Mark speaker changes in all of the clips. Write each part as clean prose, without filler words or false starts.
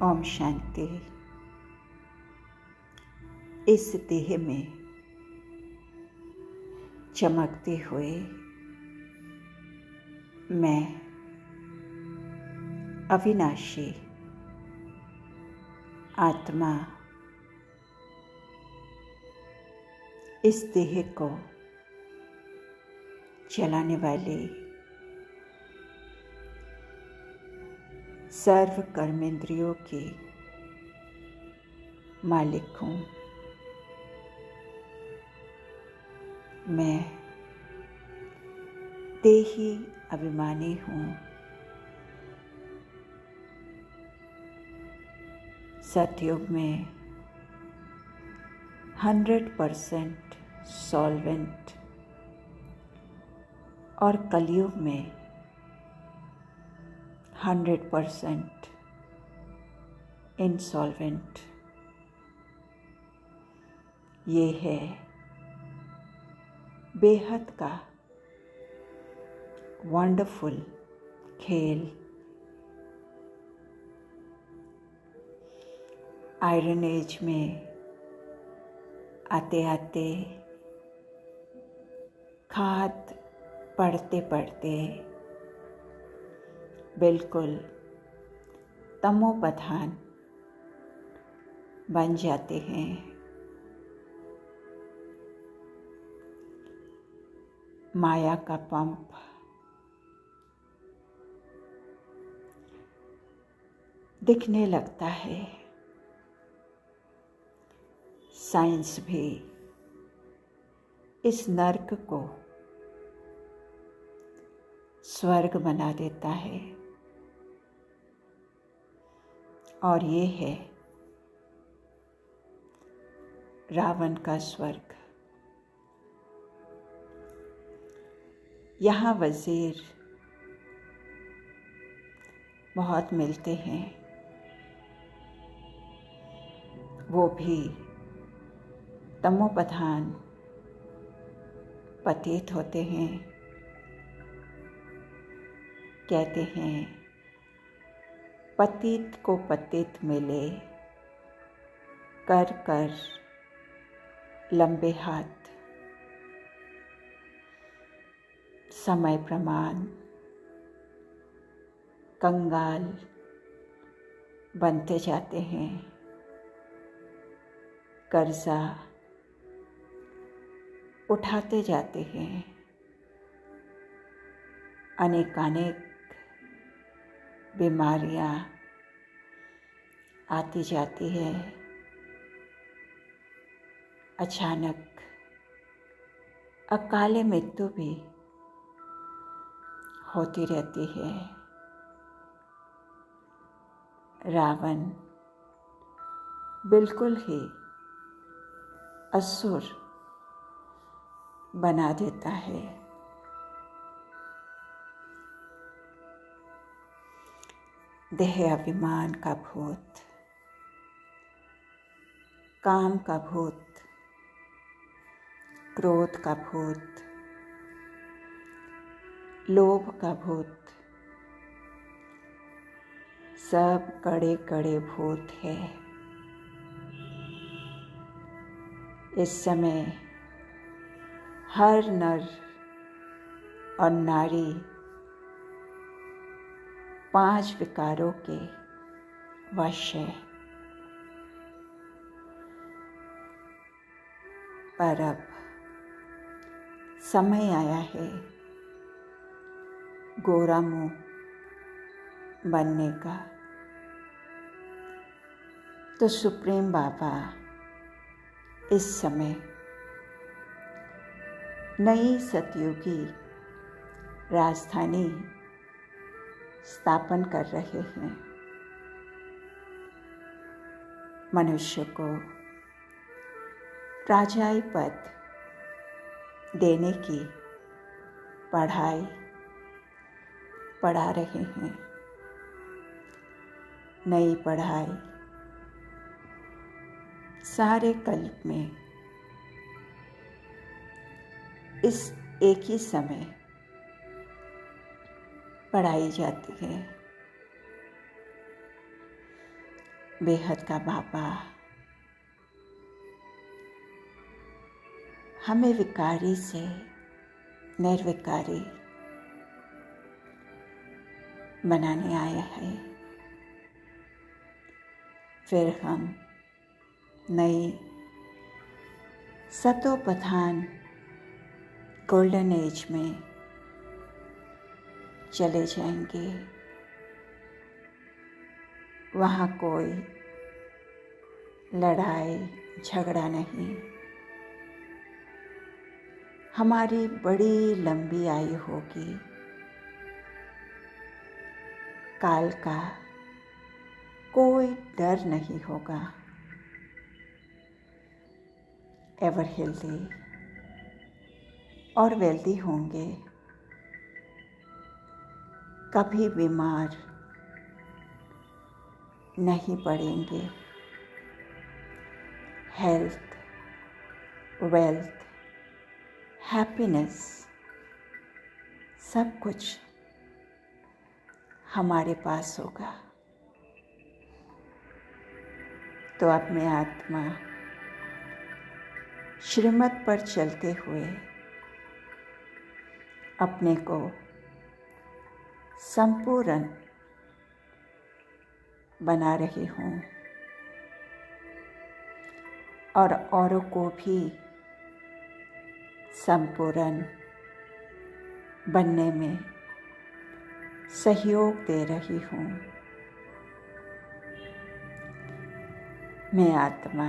Speaker 1: ओम शांति। इस देह में चमकते हुए मैं अविनाशी आत्मा इस देह को चलाने वाली सर्व कर्मेंद्रियों की मालिक हूँ। मैं देही अभिमानी हूँ। सतयुग में 100% सॉल्वेंट और कलयुग में 100% इंसॉल्वेंट। ये है बेहद का वंडरफुल खेल। आयरन एज में आते आते खाद पढ़ते पढ़ते बिल्कुल तमोप्रधान बन जाते हैं। माया का पंप दिखने लगता है। साइंस भी इस नर्क को स्वर्ग बना देता है और ये है रावण का स्वर्ग। यहाँ वज़ीर बहुत मिलते हैं, वो भी तमोप्रधान पतित होते हैं। कहते हैं पतित को पतित मिले, कर कर लंबे हाथ। समय प्रमाण कंगाल बनते जाते हैं। कर्जा उठाते जाते हैं। अनेकानेक बीमारियां आती जाती है। अचानक अकाले मृत्यु भी होती रहती है। रावण बिल्कुल ही असुर बना देता है। देह अभिमान का भूत, काम का भूत, क्रोध का भूत, लोभ का भूत, सब कड़े कड़े भूत है। इस समय हर नर और नारी 5 विकारों के वश है। पर अब समय आया है गोरा मुंह बनने का। तो सुप्रीम बाबा इस समय नई सतयुगी राजधानी स्थापन कर रहे हैं। मनुष्य को राजाई पद देने की पढ़ाई पढ़ा रहे हैं। नई पढ़ाई सारे कल्प में इस एक ही समय पढ़ाई जाती है। बेहद का बाबा हमें विकारी से निर्विकारी बनाने आए हैं। फिर हम नई सतोप्रधान गोल्डन एज में चले जाएंगे। वहाँ कोई लड़ाई झगड़ा नहीं। हमारी बड़ी लंबी आयु होगी। काल का कोई डर नहीं होगा। एवर हेल्दी और वेल्दी होंगे। कभी बीमार नहीं पड़ेंगे। हेल्थ, वेल्थ, हैप्पीनेस सब कुछ हमारे पास होगा। तो अब मैं आत्मा श्रीमत पर चलते हुए अपने को संपूर्ण बना रही हूँ और औरों को भी संपूर्ण बनने में सहयोग दे रही हूँ। मैं आत्मा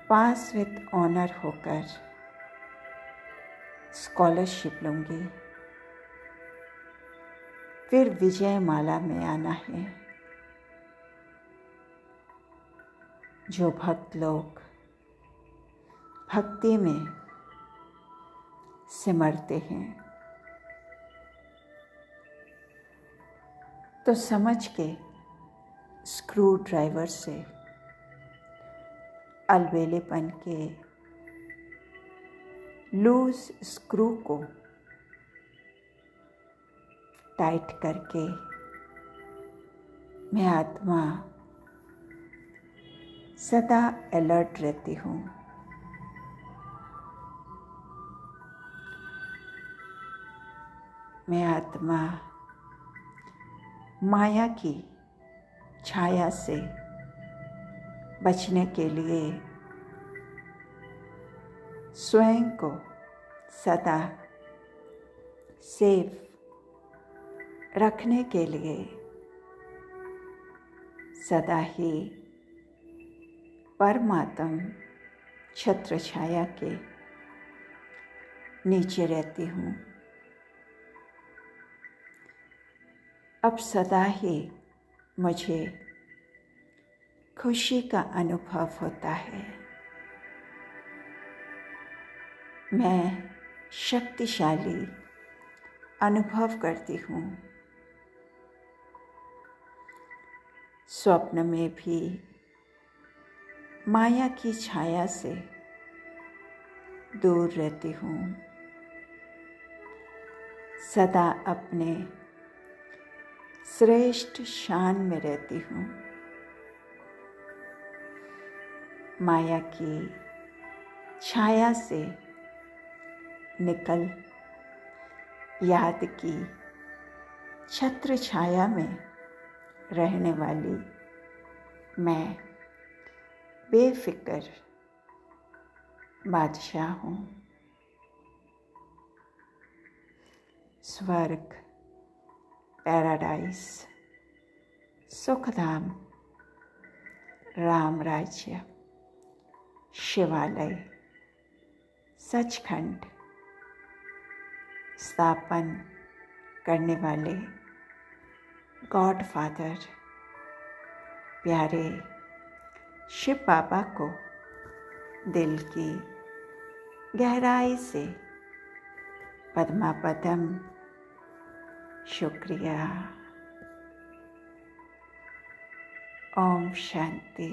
Speaker 1: पास विद ऑनर होकर स्कॉलरशिप लूँगी। फिर विजय माला में आना है। जो भक्त लोग भक्ति में सिमरते हैं तो समझ के स्क्रू ड्राइवर से अलबेलेपन के लूज स्क्रू को टाइट करके मैं आत्मा सदा अलर्ट रहती हूँ। मैं आत्मा माया की छाया से बचने के लिए स्वयं को सदा सेफ रखने के लिए सदा ही परमात्म छत्र छाया के नीचे रहती हूँ। अब सदा ही मुझे खुशी का अनुभव होता है। मैं शक्तिशाली अनुभव करती हूँ। स्वप्न में भी माया की छाया से दूर रहती हूँ। सदा अपने श्रेष्ठ शान में रहती हूँ। माया की छाया से निकल याद की छत्र छाया में रहने वाली मैं बेफिक्र बादशाह हूँ। स्वर्ग, पैराडाइस, सुखधाम, राम राज्य, शिवालय, सचखंड स्थापन करने वाले गॉड फादर प्यारे शिव बाबा को दिल की गहराई से पद्मापदम शुक्रिया। ओम शांति।